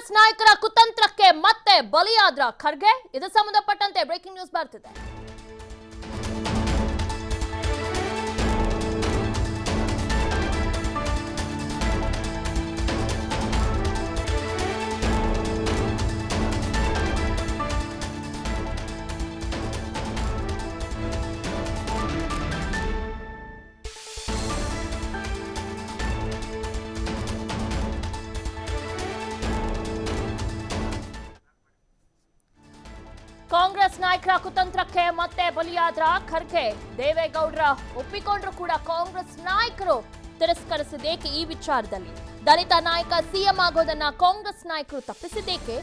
ಕಾಂಗ್ರೆಸ್ ನಾಯಕರ ಕುತಂತ್ರಕ್ಕೆ ಮತ್ತೆ ಬಲಿಯಾದ್ರ ಖರ್ಗೆ. ಇದು ಸಂಬಂಧಪಟ್ಟಂತೆ ಬ್ರೇಕಿಂಗ್ ನ್ಯೂಸ್ ಬರ್ತಿದೆ. ಕಾಂಗ್ರೆಸ್ ನಾಯಕರ ಕುತಂತ್ರಕ್ಕೆ ಮತ್ತೆ ಬಲಿಯಾದ್ರ ಖರ್ಗೆ. ದೇವೇಗೌಡರ ಒಪ್ಪಿಕೊಂಡ್ರು ಕೂಡ ಕಾಂಗ್ರೆಸ್ ನಾಯಕರು ತಿರಸ್ಕರಿಸಿದ್ದೇಕೆ? ಈ ವಿಚಾರದಲ್ಲಿ ದಲಿತ ನಾಯಕ ಸಿಎಂ ಆಗೋದನ್ನ ಕಾಂಗ್ರೆಸ್ ನಾಯಕರು ತಪ್ಪಿಸಿದ್ದೇಕೆ?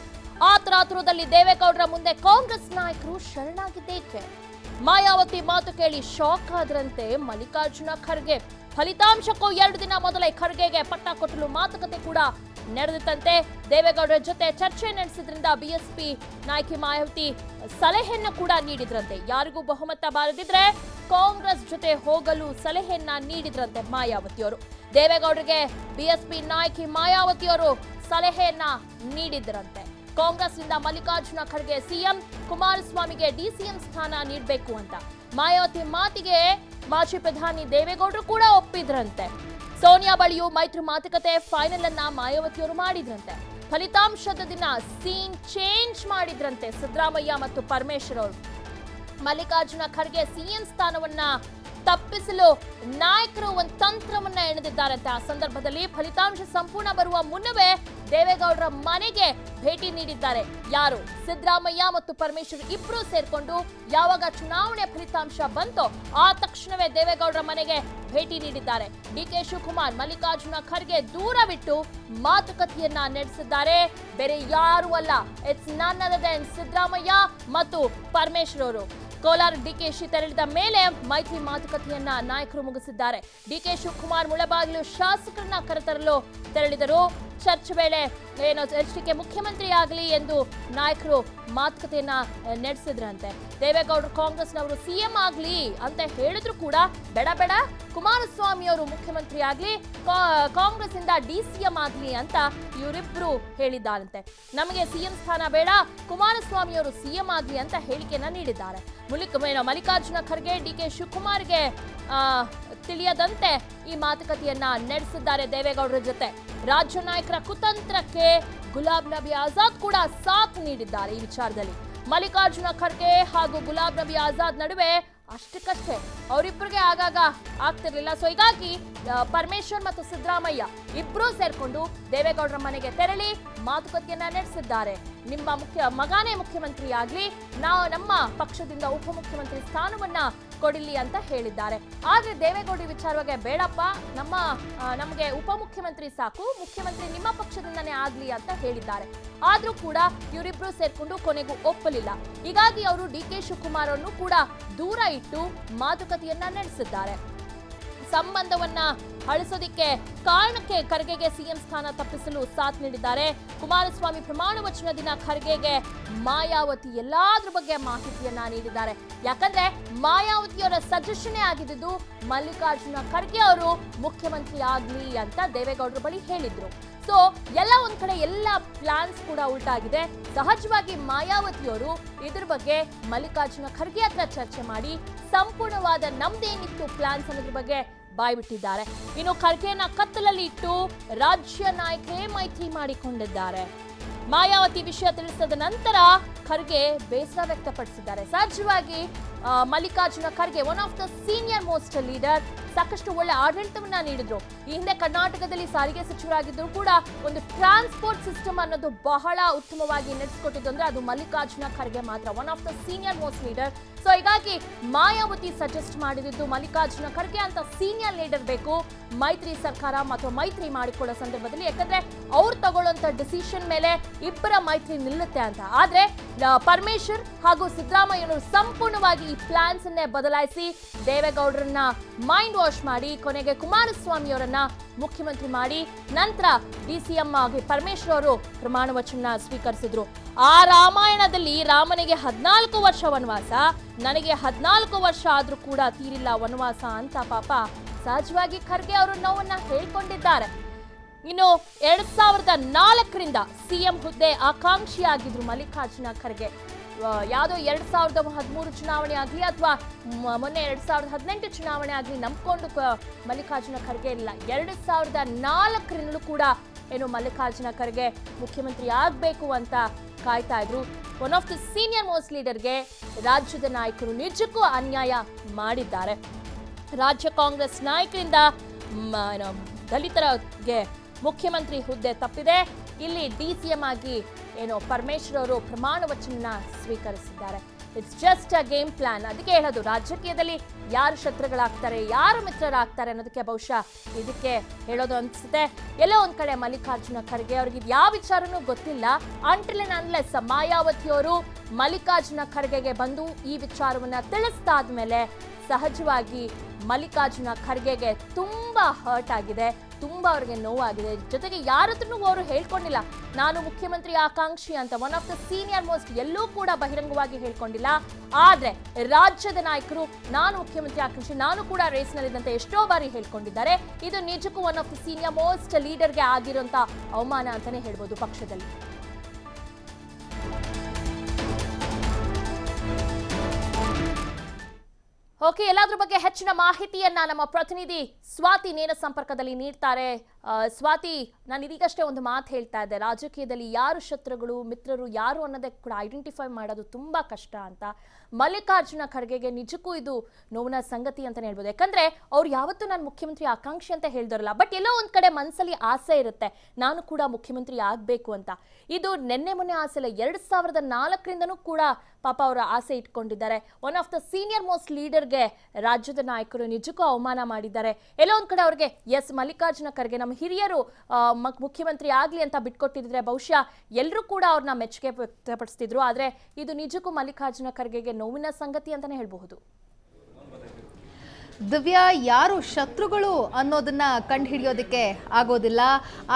ಆತುರಾತುರದಲ್ಲಿ ದೇವೇಗೌಡರ ಮುಂದೆ ಕಾಂಗ್ರೆಸ್ ನಾಯಕರು ಶರಣಾಗಿದ್ದೇಕೆ? ಮಾಯಾವತಿ ಮಾತು ಕೇಳಿ ಶಾಕ್ ಆದ್ರಂತೆ ಮಲ್ಲಿಕಾರ್ಜುನ ಖರ್ಗೆ. ಫಲಿತಾಂಶಕ್ಕೂ 2 ದಿನ ಮೊದಲೇ ಖರ್ಗೆಗೆ ಪಟ್ಟ ಕೊಟ್ಟಲು ಮಾತುಕತೆ ಕೂಡ ನಡೆದಿತ್ತಂತೆ. ದೇವೇಗೌಡರ ಜೊತೆ ಚರ್ಚೆ ನಡೆಸಿದ್ರಿಂದ ಬಿಎಸ್ಪಿ ನಾಯಕಿ ಮಾಯಾವತಿ ಸಲಹೆಯನ್ನು ಕೂಡ ನೀಡಿದ್ರಂತೆ. ಯಾರಿಗೂ ಬಹುಮತ ಬಾರದಿದ್ರೆ ಕಾಂಗ್ರೆಸ್ ಜೊತೆ ಹೋಗಲು ಸಲಹೆಯನ್ನ ನೀಡಿದ್ರಂತೆ ಮಾಯಾವತಿಯವರು. ದೇವೇಗೌಡರಿಗೆ ಬಿಎಸ್ಪಿ ನಾಯಕಿ ಮಾಯಾವತಿಯವರು ಸಲಹೆಯನ್ನ ನೀಡಿದ್ರಂತೆ. ಕಾಂಗ್ರೆಸ್ನಿಂದ ಮಲ್ಲಿಕಾರ್ಜುನ ಖರ್ಗೆ ಸಿಎಂ, ಕುಮಾರಸ್ವಾಮಿಗೆ ಡಿಸಿಎಂ ಸ್ಥಾನ ನೀಡಬೇಕು ಅಂತ. ಮಾಯಾವತಿ ಮಾತಿಗೆ ಮಾಜಿ ಪ್ರಧಾನಿ ದೇವೇಗೌಡರು ಕೂಡ ಒಪ್ಪಿದ್ರಂತೆ. ಸೋನಿಯಾ ಬಳಿಯೂ ಮೈತ್ರಿ ಮಾತುಕತೆ ಫೈನಲ್ ಅನ್ನ ಮಾಯಾವತಿಯವರು ಮಾಡಿದ್ರಂತೆ. ಫಲಿತಾಂಶದ ದಿನ ಸೀನ್ ಚೇಂಜ್ ಮಾಡಿದ್ರಂತೆ ಸಿದ್ದರಾಮಯ್ಯ ಮತ್ತು ಪರಮೇಶ್ವರ್ ಅವರು. ಮಲ್ಲಿಕಾರ್ಜುನ ಖರ್ಗೆ ಸಿಎಂ ಸ್ಥಾನವನ್ನ ತಪ್ಪಿಸಲು ನಾಯಕರು ಒಂದು ತಂತ್ರವನ್ನ ಎಣೆದಿದ್ದಾರಂತೆ. ಆ ಸಂದರ್ಭದಲ್ಲಿ ಫಲಿತಾಂಶ ಸಂಪೂರ್ಣ ಬರುವ ಮುನ್ನವೇ ದೇವೇಗೌಡರ ಮನೆಗೆ ಭೇಟಿ ನೀಡಿದ್ದಾರೆ. ಯಾರು? ಸಿದ್ದರಾಮಯ್ಯ ಮತ್ತು ಪರಮೇಶ್ವರ್ ಇಬ್ರು ಸೇರ್ಕೊಂಡು ಯಾವಾಗ ಚುನಾವಣೆ ಫಲಿತಾಂಶ ಬಂತೋ ಆ ತಕ್ಷಣವೇ ದೇವೇಗೌಡರ ಮನೆಗೆ ಭೇಟಿ ನೀಡಿದ್ದಾರೆ. ಡಿಕೆ ಶಿವಕುಮಾರ್ ಮಲ್ಲಿಕಾರ್ಜುನ ಖರ್ಗೆ ದೂರವಿಟ್ಟು ಮಾತುಕತೆಯನ್ನ ನಡೆಸಿದ್ದಾರೆ. ಬೇರೆ ಯಾರು ಅಲ್ಲ, ಇಟ್ಸ್ ನನ್ ಅದರ್ ದೆನ್ ಸಿದ್ದರಾಮಯ್ಯ ಮತ್ತು ಪರಮೇಶ್ವರ್ ಅವರು. ಕೋಲಾರ ಡಿಕೆಶಿ ತೆರಳಿದ ಮೇಲೆ ಮೈತ್ರಿ ಮಾತುಕತೆಯನ್ನ ನಾಯಕರು ಮುಗಿಸಿದ್ದಾರೆ. ಡಿಕೆ ಶಿವಕುಮಾರ್ ಮುಳಬಾಗಿಲು ಶಾಸಕರನ್ನ ಕರೆತರಲು ತೆರಳಿದರು. ಚರ್ಚೆ ವೇಳೆ ಎಚ್ಡಿಕೆ ಮುಖ್ಯಮಂತ್ರಿ ಆಗಲಿ ಎಂದು ನಾಯಕರು ಮಾತುಕತೆಯನ್ನ ನಡೆಸಿದ್ರಂತೆ. ದೇವೇಗೌಡರು ಕಾಂಗ್ರೆಸ್ನವರು ಸಿಎಂ ಆಗ್ಲಿ ಅಂತ ಹೇಳಿದ್ರು ಕೂಡ ಬೇಡ ಕುಮಾರಸ್ವಾಮಿ ಅವರು ಮುಖ್ಯಮಂತ್ರಿ ಆಗ್ಲಿ, ಕಾಂಗ್ರೆಸ್ ಇಂದ ಡಿಸಿಎಂ ಆಗ್ಲಿ ಅಂತ ಇವರಿಬ್ರು ಹೇಳಿದ್ದಾರಂತೆ. ನಮಗೆ ಸಿಎಂ ಸ್ಥಾನ ಬೇಡ, ಕುಮಾರಸ್ವಾಮಿ ಅವರು ಸಿಎಂ ಆಗ್ಲಿ ಅಂತ ಹೇಳಿಕೆಯನ್ನ ನೀಡಿದ್ದಾರೆ. ಮಲ್ಲಿಕಾರ್ಜುನ ಖರ್ಗೆ ಡಿಕೆ ಶಿವಕುಮಾರ್ಗೆ ತಿಳಿಯದಂತೆ ಈ ಮಾತುಕತೆಯನ್ನ ನಡೆಸಿದ್ದಾರೆ ದೇವೇಗೌಡರ ಜೊತೆ. ರಾಜ್ಯ ನಾಯಕರ ಕುತಂತ್ರಕ್ಕೆ ಗುಲಾಬ್ ನಬಿ ಆಜಾದ್ ಕೂಡ ಸಾಥ್ ನೀಡಿದ್ದಾರೆ. ಈ ವಿಚಾರದಲ್ಲಿ ಮಲ್ಲಿಕಾರ್ಜುನ ಖರ್ಗೆ ಹಾಗೂ ಗುಲಾಬ್ ನಬಿ ಆಜಾದ್ ನಡುವೆ ಅಷ್ಟಕ್ಕಷ್ಟೇ ಅವರಿಬ್ಬರಿಗೆ ಆಗಾಗ ಆಗ್ತಿರ್ಲಿಲ್ಲ. ಸೊ ಹೀಗಾಗಿ ಪರಮೇಶ್ವರ್ ಮತ್ತು ಸಿದ್ದರಾಮಯ್ಯ ಇಬ್ರು ಸೇರ್ಕೊಂಡು ದೇವೇಗೌಡರ ಮನೆಗೆ ತೆರಳಿ ಮಾತುಕತೆಯನ್ನ ನಡೆಸಿದ್ದಾರೆ. ನಿಮ್ಮ ಮಗನೇ ಮುಖ್ಯಮಂತ್ರಿ ಆಗ್ಲಿ, ನಾವು ನಮ್ಮ ಪಕ್ಷದಿಂದ ಉಪಮುಖ್ಯಮಂತ್ರಿ ಸ್ಥಾನವನ್ನ ಕೊಡಿಲಿ ಅಂತ ಹೇಳಿದ್ದಾರೆ. ಆದ್ರೆ ದೇವೇಗೌಡ ವಿಚಾರವಾಗಿ ಬೇಡಪ್ಪ, ನಮಗೆ ಉಪಮುಖ್ಯಮಂತ್ರಿ ಸಾಕು, ಮುಖ್ಯಮಂತ್ರಿ ನಿಮ್ಮ ಪಕ್ಷದಿಂದನೇ ಆಗ್ಲಿ ಅಂತ ಹೇಳಿದ್ದಾರೆ. ಆದ್ರೂ ಕೂಡ ಇವರಿಬ್ರು ಸೇರ್ಕೊಂಡು ಕೊನೆಗೂ ಒಪ್ಪಲಿಲ್ಲ. ಹೀಗಾಗಿ ಅವರು ಡಿಕೆ ಶಿವಕುಮಾರ್ ಅನ್ನು ಕೂಡ ದೂರ ಇಟ್ಟು ಮಾತುಕತೆಯನ್ನ ನಡೆಸಿದ್ದಾರೆ. ಸಂಬಂಧವನ್ನ ಅಳಿಸೋದಿಕ್ಕೆ ಕಾರಣಕ್ಕೆ ಖರ್ಗೆಗೆ ಸಿಎಂ ಸ್ಥಾನ ತಪ್ಪಿಸಲು ಸಾಥ್ ನೀಡಿದ್ದಾರೆ. ಕುಮಾರಸ್ವಾಮಿ ಪ್ರಮಾಣ ವಚನ ದಿನ ಖರ್ಗೆಗೆ ಮಾಯಾವತಿ ಎಲ್ಲಾದ್ರ ಬಗ್ಗೆ ಮಾಹಿತಿಯನ್ನ ನೀಡಿದ್ದಾರೆ. ಯಾಕಂದ್ರೆ ಮಾಯಾವತಿಯವರ ಸಜೆಷನ್ ಆಗಿದ್ದು ಮಲ್ಲಿಕಾರ್ಜುನ ಖರ್ಗೆ ಅವರು ಮುಖ್ಯಮಂತ್ರಿ ಆಗ್ಲಿ ಅಂತ ದೇವೇಗೌಡರ ಬಳಿ ಹೇಳಿದ್ರು. ಸೊ ಎಲ್ಲ ಒಂದ್ ಕಡೆ ಎಲ್ಲ ಪ್ಲಾನ್ಸ್ ಕೂಡ ಉಲ್ಟಾಗಿದೆ. ಸಹಜವಾಗಿ ಮಾಯಾವತಿಯವರು ಇದ್ರ ಬಗ್ಗೆ ಮಲ್ಲಿಕಾರ್ಜುನ ಖರ್ಗೆ ಹತ್ರ ಚರ್ಚೆ ಮಾಡಿ ಸಂಪೂರ್ಣವಾದ ನಮ್ದೇನಿತ್ತು ಪ್ಲಾನ್ಸ್ ಅನ್ನೋದ್ರ ಬಗ್ಗೆ ಬಾಯ್ಬಿಟ್ಟಿದ್ದಾರೆ. ಇನ್ನು ಖರ್ಗೆನ ಕತ್ತಲಲ್ಲಿ ಇಟ್ಟು ರಾಜ್ಯ ನಾಯಕರೇ ಮೈತ್ರಿ ಮಾಡಿಕೊಂಡಿದ್ದಾರೆ. ಮಾಯಾವತಿ ವಿಷಯ ತಿಳಿಸಿದ ನಂತರ ಖರ್ಗೆ ಬೇಸರ ವ್ಯಕ್ತಪಡಿಸಿದ್ದಾರೆ. ಸಹಜವಾಗಿ Mallikarjun Kharge one of the senior most leader, ಸಾಕಷ್ಟು ಒಳ್ಳೆ ಆಡಳಿತವನ್ನ ನೀಡಿದ್ರು. ಈ ಹಿಂದೆ ಕರ್ನಾಟಕದಲ್ಲಿ ಸಾರಿಗೆ ಸಚಿವರಾಗಿದ್ರು ಕೂಡ ಒಂದು ಟ್ರಾನ್ಸ್ಪೋರ್ಟ್ ಸಿಸ್ಟಮ್ ಅನ್ನೋದು ಬಹಳ ಉತ್ತಮವಾಗಿ ನಡೆಸಿಕೊಟ್ಟಿದ್ದು ಅಂದ್ರೆ ಅದು ಮಲ್ಲಿಕಾರ್ಜುನ ಖರ್ಗೆ ಮಾತ್ರ, one of the senior most leader. So ಹೀಗಾಗಿ ಮಾಯಾವತಿ ಸಜೆಸ್ಟ್ ಮಾಡಿದ್ದು ಮಲ್ಲಿಕಾರ್ಜುನ ಖರ್ಗೆ ಅಂತ ಸೀನಿಯರ್ ಲೀಡರ್ ಬೇಕು ಮೈತ್ರಿ ಸರ್ಕಾರ ಮತ್ತು ಮೈತ್ರಿ ಮಾಡಿಕೊಳ್ಳೋ ಸಂದರ್ಭದಲ್ಲಿ. ಯಾಕಂದ್ರೆ ಅವ್ರು ತಗೊಳ್ಳೋಂಥ ಡಿಸಿಷನ್ ಮೇಲೆ ಇಬ್ಬರ ಮೈತ್ರಿ ನಿಲ್ಲುತ್ತೆ ಅಂತ. ಆದ್ರೆ ಪರಮೇಶ್ವರ್ ಹಾಗೂ ಸಿದ್ದರಾಮಯ್ಯನವರು ಸಂಪೂರ್ಣವಾಗಿ ಈ ಪ್ಲಾನ್ಸ್ ಅನ್ನೇ ಬದಲಾಯಿಸಿ ದೇವೇಗೌಡರನ್ನ ಮೈಂಡ್ ವಾಶ್ ಮಾಡಿ ಕೊನೆಗೆ ಕುಮಾರಸ್ವಾಮಿ ಅವರನ್ನ ಮುಖ್ಯಮಂತ್ರಿ ಮಾಡಿ ನಂತರ ಡಿಸಿಎಂ ಆಗಿ ಪರಮೇಶ್ವರ್ ಅವರು ಪ್ರಮಾಣ ವಚನ ಸ್ವೀಕರಿಸಿದ್ರು. ಆ ರಾಮಾಯಣದಲ್ಲಿ ರಾಮನಿಗೆ 14 ವರ್ಷ ವನವಾಸ, ನನಗೆ 14 ವರ್ಷ ಆದ್ರೂ ಕೂಡ ತೀರಿಲ್ಲ ವನವಾಸ ಅಂತ ಪಾಪ ಸಹಜವಾಗಿ ಖರ್ಗೆ ಅವರು ನೋವನ್ನ ಹೇಳ್ಕೊಂಡಿದ್ದಾರೆ. ಇನ್ನು 2004ರಿಂದ ಸಿಎಂ ಹುದ್ದೆ ಆಕಾಂಕ್ಷಿಯಾಗಿದ್ರು ಮಲ್ಲಿಕಾರ್ಜುನ ಖರ್ಗೆ. ಯಾವುದೋ 2013 ಚುನಾವಣೆ ಆಗಲಿ ಅಥವಾ ಮೊನ್ನೆ 2018 ಚುನಾವಣೆ ಆಗಲಿ ನಂಬ್ಕೊಂಡು ಮಲ್ಲಿಕಾರ್ಜುನ ಖರ್ಗೆ ಇಲ್ಲ. 2004ರಿಂದಲೂ ಕೂಡ ಏನು ಮಲ್ಲಿಕಾರ್ಜುನ ಖರ್ಗೆ ಮುಖ್ಯಮಂತ್ರಿ ಆಗಬೇಕು ಅಂತ ಕಾಯ್ತಾ ಇದ್ರು. One of the senior most ಲೀಡರ್ಗೆ ರಾಜ್ಯದ ನಾಯಕರು ನಿಜಕ್ಕೂ ಅನ್ಯಾಯ ಮಾಡಿದ್ದಾರೆ. ರಾಜ್ಯ ಕಾಂಗ್ರೆಸ್ ನಾಯಕರಿಂದ ದಲಿತರಿಗೆ ಮುಖ್ಯಮಂತ್ರಿ ಹುದ್ದೆ ತಪ್ಪಿದೆ. ಇಲ್ಲಿ ಡಿಸಿಎಂ ಆಗಿ ಪರಮೇಶ್ವರ್ ಅವರು ಪ್ರಮಾಣ ವಚನ ಸ್ವೀಕರಿಸಿದ್ದಾರೆ. It's just a game plan. ಅದಕ್ಕೆ ಹೇಳೋದು, ರಾಜಕೀಯದಲ್ಲಿ ಯಾರು ಶತ್ರುಗಳಾಗ್ತಾರೆ, ಯಾರು ಮಿತ್ರರಾಗ್ತಾರೆ ಅನ್ನೋದಕ್ಕೆ ಬಹುಶಃ ಇದಕ್ಕೆ ಹೇಳೋದು ಅನ್ಸುತ್ತೆ. ಎಲ್ಲೋ ಒಂದ್ ಕಡೆ ಮಲ್ಲಿಕಾರ್ಜುನ ಖರ್ಗೆ ಅವ್ರಿಗೆ ಯಾವ ವಿಚಾರನೂ ಗೊತ್ತಿಲ್ಲ. ಅಂಟಿಲ್ ಅಂಡ್ ಅನ್ಲೆಸ್ ಮಾಯಾವತಿಯವರು ಮಲ್ಲಿಕಾರ್ಜುನ ಖರ್ಗೆಗೆ ಬಂದು ಈ ವಿಚಾರವನ್ನ ತಿಳಿಸ್ತಾದ್ಮೇಲೆ ಸಹಜವಾಗಿ ಮಲ್ಲಿಕಾರ್ಜುನ ಖರ್ಗೆಗೆ ತುಂಬಾ ಹರ್ಟ್ ಆಗಿದೆ, ತುಂಬಾ ಅವ್ರಿಗೆ ನೋವಾಗಿದೆ. ಜೊತೆಗೆ ಯಾರತ್ರನೂ ಅವರು ಹೇಳ್ಕೊಂಡಿಲ್ಲ ನಾನು ಮುಖ್ಯಮಂತ್ರಿ ಆಕಾಂಕ್ಷಿ ಅಂತ. One of the senior most ಎಲ್ಲೂ ಕೂಡ ಬಹಿರಂಗವಾಗಿ ಹೇಳ್ಕೊಂಡಿಲ್ಲ. ಆದ್ರೆ ರಾಜ್ಯದ ನಾಯಕರು ನಾನು ಮುಖ್ಯಮಂತ್ರಿ ಆಕಾಂಕ್ಷಿ, ನಾನು ಕೂಡ ರೇಸ್ನಲ್ಲಿದ್ದಂತೆ ಎಷ್ಟೋ ಬಾರಿ ಹೇಳ್ಕೊಂಡಿದ್ದಾರೆ. ಇದು ನಿಜಕ್ಕೂ one of the senior most ಲೀಡರ್ಗೆ ಆಗಿರುವಂತ ಅವಮಾನ ಅಂತಾನೆ ಹೇಳ್ಬೋದು ಪಕ್ಷದಲ್ಲಿ. ಓಕೆ, ಎಲ್ಲಾದ್ರ ಬಗ್ಗೆ ಹೆಚ್ಚಿನ ಮಾಹಿತಿಯನ್ನ ನಮ್ಮ ಪ್ರತಿನಿಧಿ ಸ್ವಾತಿ ನೇರ ಸಂಪರ್ಕದಲ್ಲಿ ನೀಡ್ತಾರೆ. ಸ್ವಾತಿ, ನಾನು ಇದೀಗಷ್ಟೇ ಒಂದು ಮಾತು ಹೇಳ್ತಾ ಇದ್ದೆ, ರಾಜಕೀಯದಲ್ಲಿ ಯಾರು ಶತ್ರುಗಳು ಮಿತ್ರರು ಯಾರು ಅನ್ನೋದಕ್ಕೆ ಕೂಡ ಐಡೆಂಟಿಫೈ ಮಾಡೋದು ತುಂಬಾ ಕಷ್ಟ ಅಂತ. ಮಲ್ಲಿಕಾರ್ಜುನ ಖರ್ಗೆಗೆ ನಿಜಕ್ಕೂ ಇದು ನೋವಿನ ಸಂಗತಿ ಅಂತಾನೆ ಹೇಳ್ಬೋದು. ಯಾಕಂದ್ರೆ ಅವ್ರು ಯಾವತ್ತೂ ನಾನು ಮುಖ್ಯಮಂತ್ರಿ ಆಕಾಂಕ್ಷಿ ಅಂತ ಹೇಳ್ದಾರಲ್ಲ, ಬಟ್ ಎಲ್ಲೋ ಒಂದ್ ಕಡೆ ಮನಸ್ಸಲ್ಲಿ ಆಸೆ ಇರುತ್ತೆ ನಾನು ಕೂಡ ಮುಖ್ಯಮಂತ್ರಿ ಆಗ್ಬೇಕು ಅಂತ. ಇದು ನೆನ್ನೆ ಮೊನ್ನೆ ಆಸೆ ಇಲ್ಲ, 2004ರಿಂದನೂ ಕೂಡ ಪಾಪ ಅವರ ಆಸೆ ಇಟ್ಕೊಂಡಿದ್ದಾರೆ. One of the senior most ಲೀಡರ್ಗೆ ರಾಜ್ಯದ ನಾಯಕರು ನಿಜಕ್ಕೂ ಅವಮಾನ ಮಾಡಿದ್ದಾರೆ. ಎಲ್ಲೋ ಒಂದ್ ಕಡೆ ಅವ್ರಿಗೆ ಎಸ್ ಮಲ್ಲಿಕಾರ್ಜುನ ಖರ್ಗೆ ನಮ್ಮ ಹಿರಿಯರು ಮುಖ್ಯಮಂತ್ರಿ ಆಗ್ಲಿ ಅಂತ ಬಿಟ್ಕೊಟ್ಟಿದ್ರೆ ಬಹುಶಃ ಎಲ್ಲರೂ ಕೂಡ ಅವ್ರನ್ನ ಮೆಚ್ಚುಗೆ ವ್ಯಕ್ತಪಡಿಸ್ತಿದ್ರು. ಆದ್ರೆ ಇದು ನಿಜಕ್ಕೂ ಮಲ್ಲಿಕಾರ್ಜುನ ಖರ್ಗೆಗೆ ನೋವಿನ ಸಂಗತಿ ಅಂತಾನೆ ಹೇಳ್ಬಹುದು. ದಿವ್ಯಾ, ಯಾರು ಶತ್ರುಗಳು ಅನ್ನೋದನ್ನ ಕಂಡುಹಿಡಿಯೋದಕ್ಕೆ ಆಗೋದಿಲ್ಲ.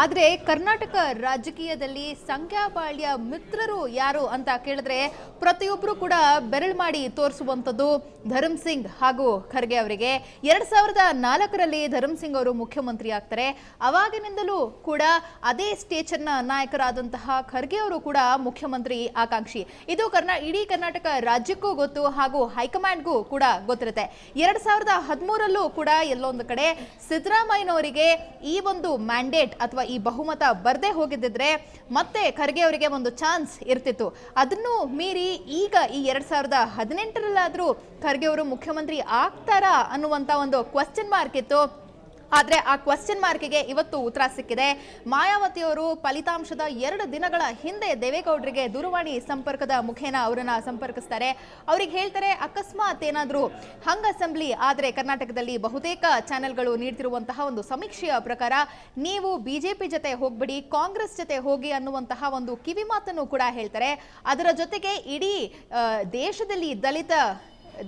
ಆದರೆ ಕರ್ನಾಟಕ ರಾಜಕೀಯದಲ್ಲಿ ಸಂಖ್ಯಾಬಾಳ್ಯ ಮಿತ್ರರು ಯಾರು ಅಂತ ಕೇಳಿದ್ರೆ ಪ್ರತಿಯೊಬ್ಬರು ಕೂಡ ಬೆರಳು ಮಾಡಿ ತೋರಿಸುವಂಥದ್ದು ಧರ್ಮ್ ಸಿಂಗ್ ಹಾಗೂ ಖರ್ಗೆ ಅವರಿಗೆ. 2004ರಲ್ಲಿ ಧರ್ಮ್ ಸಿಂಗ್ ಅವರು ಮುಖ್ಯಮಂತ್ರಿ ಆಗ್ತಾರೆ. ಅವಾಗಿನಿಂದಲೂ ಕೂಡ ಅದೇ ಸ್ಟೇಚರ್ನ ನಾಯಕರಾದಂತಹ ಖರ್ಗೆ ಅವರು ಕೂಡ ಮುಖ್ಯಮಂತ್ರಿ ಆಕಾಂಕ್ಷಿ. ಇದು ಇಡೀ ಕರ್ನಾಟಕ ರಾಜ್ಯಕ್ಕೂ ಗೊತ್ತು ಹಾಗೂ ಹೈಕಮಾಂಡ್ಗೂ ಕೂಡ ಗೊತ್ತಿರುತ್ತೆ. 2013ರಲ್ಲೂ ಕೂಡ ಎಲ್ಲೊಂದು ಕಡೆ ಸಿದ್ದರಾಮಯ್ಯನವರಿಗೆ ಈ ಒಂದು ಮ್ಯಾಂಡೇಟ್ ಅಥವಾ ಈ ಬಹುಮತ ಬರದೇ ಹೋಗಿದ್ದಿದ್ರೆ ಮತ್ತೆ ಖರ್ಗೆ ಅವರಿಗೆ ಒಂದು ಚಾನ್ಸ್ ಇರ್ತಿತ್ತು. ಅದನ್ನು ಮೀರಿ ಈಗ ಈ 2018ರಲ್ಲಾದ್ರೂ ಖರ್ಗೆ ಅವರು ಮುಖ್ಯಮಂತ್ರಿ ಆಗ್ತಾರಾ ಅನ್ನುವಂತ ಒಂದು ಕ್ವಶನ್ ಮಾರ್ಕ್ ಇತ್ತು. ಆದರೆ ಆ ಕ್ವಶನ್ ಮಾರ್ಕಿಗೆ ಇವತ್ತು ಉತ್ತರ ಸಿಕ್ಕಿದೆ. ಮಾಯಾವತಿಯವರು ಫಲಿತಾಂಶದ 2 ದಿನಗಳ ಹಿಂದೆ ದೇವೇಗೌಡರಿಗೆ ದೂರವಾಣಿ ಸಂಪರ್ಕದ ಮುಖೇನ ಅವರನ್ನ ಸಂಪರ್ಕಿಸ್ತಾರೆ. ಅವ್ರಿಗೆ ಹೇಳ್ತಾರೆ, ಅಕಸ್ಮಾತ್ ಏನಾದರೂ ಹಂಗ್ ಅಸೆಂಬ್ಲಿ ಆದರೆ ಕರ್ನಾಟಕದಲ್ಲಿ ಬಹುತೇಕ ಚಾನೆಲ್ಗಳು ನೀಡ್ತಿರುವಂತಹ ಒಂದು ಸಮೀಕ್ಷೆಯ ಪ್ರಕಾರ ನೀವು ಬಿಜೆಪಿ ಜೊತೆ ಹೋಗ್ಬಿಡಿ, ಕಾಂಗ್ರೆಸ್ ಜೊತೆ ಹೋಗಿ ಅನ್ನುವಂತಹ ಒಂದು ಕಿವಿ ಮಾತನ್ನು ಕೂಡ ಹೇಳ್ತಾರೆ. ಅದರ ಜೊತೆಗೆ ಇಡೀ ದೇಶದಲ್ಲಿ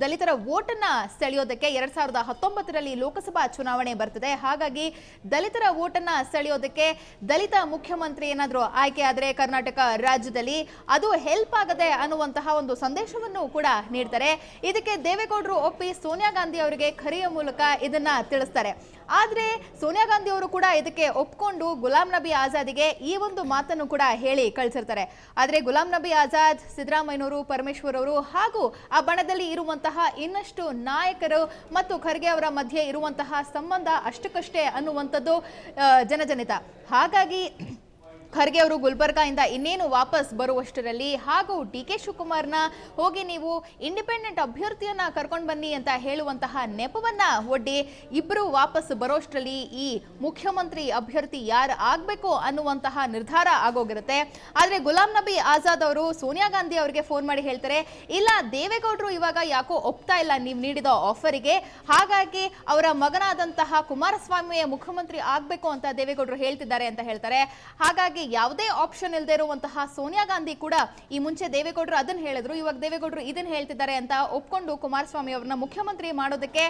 ದಲಿತರ ವೋಟನ್ನ ಸೆಳೆಯೋದಕ್ಕೆ 2019ರಲ್ಲಿ ಲೋಕಸಭಾ ಚುನಾವಣೆ ಬರ್ತದೆ. ಹಾಗಾಗಿ ದಲಿತರ ವೋಟನ್ನ ಸೆಳೆಯೋದಕ್ಕೆ ದಲಿತ ಮುಖ್ಯಮಂತ್ರಿ ಏನಾದರೂ ಆಯ್ಕೆ ಆದರೆ ಕರ್ನಾಟಕ ರಾಜ್ಯದಲ್ಲಿ ಅದು ಹೆಲ್ಪ್ ಆಗದೆ ಅನ್ನುವಂತಹ ಒಂದು ಸಂದೇಶವನ್ನು ಕೂಡ ನೀಡ್ತಾರೆ. ಇದಕ್ಕೆ ದೇವೇಗೌಡರು ಒಪ್ಪಿ ಸೋನಿಯಾ ಗಾಂಧಿ ಅವರಿಗೆ ಕರೆಯ ಮೂಲಕ ಇದನ್ನ ತಿಳಿಸ್ತಾರೆ. ಆದರೆ ಸೋನಿಯಾ ಗಾಂಧಿ ಅವರು ಕೂಡ ಇದಕ್ಕೆ ಒಪ್ಕೊಂಡು ಗುಲಾಂ ನಬಿ ಆಜಾದಿಗೆ ಈ ಒಂದು ಮಾತನ್ನು ಕೂಡ ಹೇಳಿ ಕಳಿಸಿರ್ತಾರೆ. ಆದರೆ ಗುಲಾಂ ನಬಿ ಆಜಾದ್, ಸಿದ್ದರಾಮಯ್ಯನವರು, ಪರಮೇಶ್ವರ್ ಅವರು ಹಾಗೂ ಆ ಬಣದಲ್ಲಿ ಇರುವಂತಹ ಇನ್ನಷ್ಟು ನಾಯಕರು ಮತ್ತು ಖರ್ಗೆ ಅವರ ಮಧ್ಯೆ ಇರುವಂತಹ ಸಂಬಂಧ ಅಷ್ಟಕ್ಕಷ್ಟೇ ಅನ್ನುವಂಥದ್ದು ಜನಜನಿತ. ಹಾಗಾಗಿ ಖರ್ಗೆ ಅವರು ಗುಲ್ಬರ್ಗಾಯಿಂದ ಇನ್ನೇನು ವಾಪಸ್ ಬರುವಷ್ಟರಲ್ಲಿ ಹಾಗೂ ಡಿ.ಕೆ. ಶಿವಕುಮಾರ್ನ ಹೋಗಿ ನೀವು ಇಂಡಿಪೆಂಡೆಂಟ್ ಅಭ್ಯರ್ಥಿಯನ್ನ ಕರ್ಕೊಂಡು ಬನ್ನಿ ಅಂತ ಹೇಳುವಂತಹ ನೆಪವನ್ನ ಒಡ್ಡಿ ಇಬ್ಬರು ವಾಪಸ್ ಬರೋಷ್ಟರಲ್ಲಿ ಈ ಮುಖ್ಯಮಂತ್ರಿ ಅಭ್ಯರ್ಥಿ ಯಾರು ಆಗಬೇಕು ಅನ್ನುವಂತಹ ನಿರ್ಧಾರ ಆಗೋಗಿರುತ್ತೆ. ಆದರೆ ಗುಲಾಂ ನಬಿ ಆಜಾದ್ ಅವರು ಸೋನಿಯಾ ಗಾಂಧಿ ಅವರಿಗೆ ಫೋನ್ ಮಾಡಿ ಹೇಳ್ತಾರೆ, ಇಲ್ಲ ದೇವೇಗೌಡರು ಇವಾಗ ಯಾಕೋ ಒಪ್ತಾ ಇಲ್ಲ ನೀವು ನೀಡಿದ ಆಫರಿಗೆ, ಹಾಗಾಗಿ ಅವರ ಮಗನಾದಂತಹ ಕುಮಾರಸ್ವಾಮಿಯ ಮುಖ್ಯಮಂತ್ರಿ ಆಗಬೇಕು ಅಂತ ದೇವೇಗೌಡರು ಹೇಳ್ತಿದ್ದಾರೆ ಅಂತ ಹೇಳ್ತಾರೆ. ಹಾಗಾಗಿ ಯಾವುದೇ ಆಪ್ಷನ್ ಇಲ್ಲದೆ ಇರುವಂತಹ ಸೋನಿಯಾ ಗಾಂಧಿ ಕೂಡ ಈ ಮುಂಚೆ ದೇವೇಗೌಡರು ಅದನ್ನ ಹೇಳಿದ್ರು, ಇವಾಗ ದೇವೇಗೌಡರು ಇದನ್ನ ಹೇಳ್ತಿದ್ದಾರೆ ಅಂತ ಒಪ್ಕೊಂಡು ಕುಮಾರಸ್ವಾಮಿ ಅವರನ್ನ ಮುಖ್ಯಮಂತ್ರಿ ಮಾಡೋದಕ್ಕೆ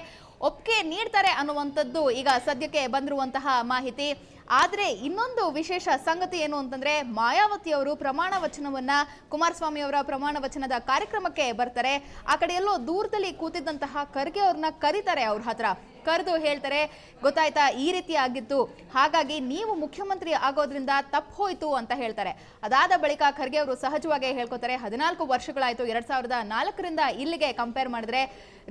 ಒಪ್ಪಿಗೆ ನೀಡ್ತಾರೆ ಅನ್ನುವಂಥದ್ದು ಈಗ ಸದ್ಯಕ್ಕೆ ಬಂದಿರುವಂತಹ ಮಾಹಿತಿ. ಆದರೆ ಇನ್ನೊಂದು ವಿಶೇಷ ಸಂಗತಿ ಏನು ಅಂತಂದ್ರೆ, ಮಾಯಾವತಿ ಅವರು ಪ್ರಮಾಣ ವಚನವನ್ನ ಕುಮಾರಸ್ವಾಮಿ ಅವರ ಪ್ರಮಾಣ ವಚನದ ಕಾರ್ಯಕ್ರಮಕ್ಕೆ ಬರ್ತಾರೆ. ಆ ಕಡೆ ಎಲ್ಲೋ ದೂರದಲ್ಲಿ ಕೂತಿದ್ದಂತಹ ಖರ್ಗೆ ಅವ್ರನ್ನ ಕರೀತಾರೆ ಅವ್ರ ಹತ್ರ. ಕರೆದು ಹೇಳ್ತಾರೆ, ಗೊತ್ತಾಯ್ತಾ ಈ ರೀತಿ ಆಗಿತ್ತು, ಹಾಗಾಗಿ ನೀವು ಮುಖ್ಯಮಂತ್ರಿ ಆಗೋದ್ರಿಂದ ತಪ್ಪು ಹೋಯ್ತು ಅಂತ ಹೇಳ್ತಾರೆ. ಅದಾದ ಬಳಿಕ ಖರ್ಗೆ ಅವರು ಸಹಜವಾಗಿ ಹೇಳ್ಕೊತಾರೆ, 14 ವರ್ಷಗಳಾಯ್ತು, 2004ರಿಂದ ಇಲ್ಲಿಗೆ ಕಂಪೇರ್ ಮಾಡಿದ್ರೆ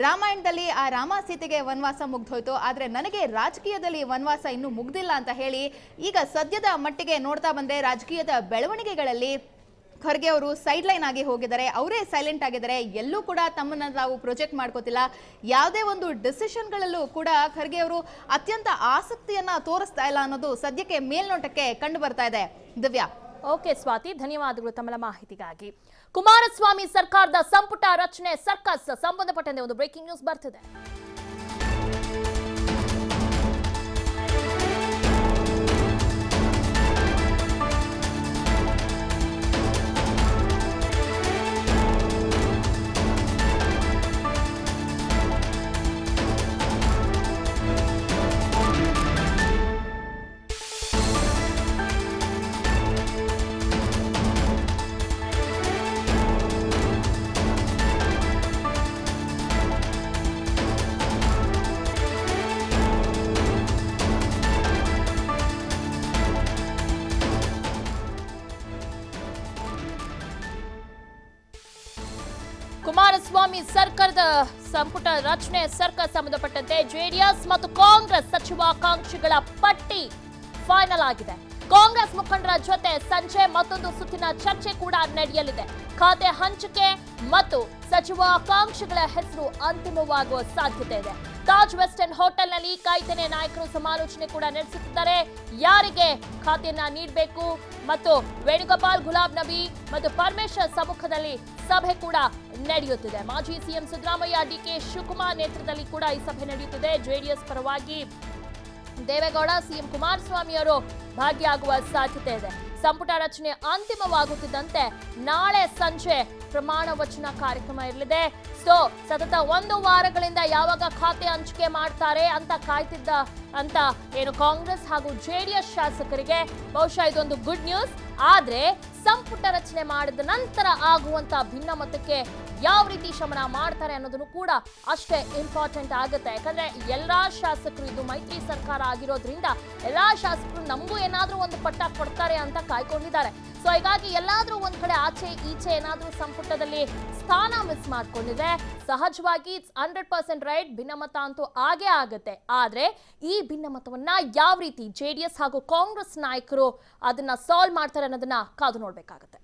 ರಾಮಾಯಣದಲ್ಲಿ ಆ ರಾಮ ಸೀತೆಗೆ ವನವಾಸ ಮುಗ್ದೋಯ್ತು, ಆದ್ರೆ ನನಗೆ ರಾಜಕೀಯದಲ್ಲಿ ವನವಾಸ ಇನ್ನೂ ಮುಗ್ದಿಲ್ಲ ಅಂತ ಹೇಳಿ ಈಗ ಸದ್ಯದ ಮಟ್ಟಿಗೆ ನೋಡ್ತಾ ಬಂದ್ರೆ ರಾಜಕೀಯದ ಬೆಳವಣಿಗೆಗಳಲ್ಲಿ ಖರ್ಗೆ ಅವರು ಸೈಡ್ ಲೈನ್ ಆಗಿ ಹೋಗಿದ್ದಾರೆ. ಅವರೇ ಸೈಲೆಂಟ್ ಆಗಿದ್ದಾರೆ, ಎಲ್ಲೂ ಕೂಡ ತಮ್ಮನ್ನ ತಾವು ಪ್ರೊಜೆಕ್ಟ್ ಮಾಡ್ಕೋತಿಲ್ಲ. ಯಾವುದೇ ಒಂದು ಡಿಸಿಷನ್ಗಳಲ್ಲೂ ಕೂಡ ಖರ್ಗೆ ಅವರು ಅತ್ಯಂತ ಆಸಕ್ತಿಯನ್ನ ತೋರಿಸ್ತಾ ಇಲ್ಲ ಅನ್ನೋದು ಸದ್ಯಕ್ಕೆ ಮೇಲ್ನೋಟಕ್ಕೆ ಕಂಡು ಬರ್ತಾ ಇದೆ. ದಿವ್ಯಾ. ಓಕೆ ಸ್ವಾತಿ, ಧನ್ಯವಾದಗಳು ತಮ್ಮ ಮಾಹಿತಿಗಾಗಿ. ಕುಮಾರಸ್ವಾಮಿ ಸರ್ಕಾರದ ಸಂಪುಟ ರಚನೆ ಸರ್ಕಸ್ ಸಂಬಂಧಪಟ್ಟಂತೆ ಒಂದು ಬ್ರೇಕಿಂಗ್ ನ್ಯೂಸ್ ಬರ್ತಿದೆ. ಕುಮಾರಸ್ವಾಮಿ ಸರ್ಕಾರದ ಸಂಪುಟ ರಚನೆ ಸರ್ಕಸ್ ಸಂಬಂಧಪಟ್ಟಂತೆ ಜೆಡಿಎಸ್ ಮತ್ತು ಕಾಂಗ್ರೆಸ್ ಸಚಿವಾಕಾಂಕ್ಷಿಗಳ ಪಟ್ಟಿ ಫೈನಲ್ ಆಗಿದೆ. ಕಾಂಗ್ರೆಸ್ ಮುಖಂಡರ ಜೊತೆ ಸಂಜೆ ಮತ್ತೊಂದು ಸುತ್ತಿನ ಚರ್ಚೆ ಕೂಡ ನಡೆಯಲಿದೆ. ಖಾತೆ ಹಂಚಿಕೆ ಮತ್ತು ಸಚಿವಾಕಾಂಕ್ಷಿಗಳ ಹೆಸರು ಅಂತಿಮವಾಗುವ ಸಾಧ್ಯತೆ ಇದೆ. ತಾಜ್ ವೆಸ್ಟ್ ಎಂಡ್ ಹೋಟೆಲ್ನಲ್ಲಿ ಕೈತನೆ ನಾಯಕರು ಸಮಾಲೋಚನೆ ಕೂಡ ನಡೆಸುತ್ತಿದ್ದಾರೆ. ಯಾರಿಗೆ ಖಾತೆಯನ್ನ ನೀಡಬೇಕು ಮತ್ತು ವೇಣುಗೋಪಾಲ್, ಗುಲಾಬ್ ನಬಿ ಮತ್ತು ಪರಮೇಶ್ವರ್ ಸಮ್ಮುಖದಲ್ಲಿ ಸಭೆ ಕೂಡ ನಡೆಯುತ್ತಿದೆ. ಮಾಜಿ ಸಿಎಂ ಸಿದ್ದರಾಮಯ್ಯ, ಡಿಕೆ ಶಿವಕುಮಾರ್ ನೇತೃತ್ವದಲ್ಲಿ ಕೂಡ ಈ ಸಭೆ ನಡೆಯುತ್ತಿದೆ. ಜೆಡಿಎಸ್ ಪರವಾಗಿ ದೇವೇಗೌಡ, ಸಿಎಂ ಕುಮಾರಸ್ವಾಮಿ ಅವರು ಭಾಗಿಯಾಗುವ ಸಾಧ್ಯತೆ ಇದೆ. ಸಂಪುಟ ರಚನೆ ಅಂತಿಮವಾಗುತ್ತಿದ್ದಂತೆ ನಾಳೆ ಸಂಜೆ ಪ್ರಮಾಣ ವಚನ ಕಾರ್ಯಕ್ರಮ ಇರಲಿದೆ. ಸತತ 1 ವಾರಗಳಿಂದ ಯಾವಾಗ ಖಾತೆ ಹಂಚಿಕೆ ಮಾಡ್ತಾರೆ ಅಂತ ಕಾಯ್ತಿದ್ದ ಅಂತ ಏನು ಕಾಂಗ್ರೆಸ್ ಹಾಗೂ ಜೆಡಿಎಸ್ ಶಾಸಕರಿಗೆ ಬಹುಶಃ ಇದೊಂದು ಗುಡ್ ನ್ಯೂಸ್. ಆದ್ರೆ ಸಂಪುಟ ರಚನೆ ಮಾಡಿದ ನಂತರ ಆಗುವಂತ ಭಿನ್ನಮತಕ್ಕೆ ಯಾವ ರೀತಿ ಶಮನ ಮಾಡ್ತಾರೆ ಅನ್ನೋದನ್ನು ಕೂಡ ಅಷ್ಟೇ ಇಂಪಾರ್ಟೆಂಟ್ ಆಗುತ್ತೆ. ಯಾಕಂದ್ರೆ ಎಲ್ಲಾ ಶಾಸಕರು, ಇದು ಮೈತ್ರಿ ಸರ್ಕಾರ ಆಗಿರೋದ್ರಿಂದ ಎಲ್ಲಾ ಶಾಸಕರು ನಮಗೂ ಏನಾದ್ರೂ ಒಂದು ಪಟ್ಟ ಕೊಡ್ತಾರೆ ಅಂತ ಕಾಯ್ಕೊಂಡಿದ್ದಾರೆ. ಸೊ ಹೀಗಾಗಿ ಎಲ್ಲಾದ್ರೂ ಒಂದ್ ಕಡೆ ಆಚೆ ಈಚೆ ಏನಾದ್ರೂ ಸಂಪುಟದಲ್ಲಿ ಸ್ಥಾನ ಮಿಸ್ ಮಾಡ್ಕೊಂಡಿದೆ. ಸಹಜವಾಗಿ ಇಟ್ಸ್ 100% ರೈಟ್, ಭಿನ್ನಮತ ಅಂತೂ ಆಗೇ ಆಗುತ್ತೆ. ಆದ್ರೆ ಈ ಭಿನ್ನಮತವನ್ನ ಯಾವ ರೀತಿ ಜೆಡಿಎಸ್ ಹಾಗೂ ಕಾಂಗ್ರೆಸ್ ನಾಯಕರು ಅದನ್ನ ಸಾಲ್ವ್ ಮಾಡ್ತಾರೆ ಅನ್ನೋದನ್ನ ಕಾದು ನೋಡ್ಬೇಕಾಗತ್ತೆ.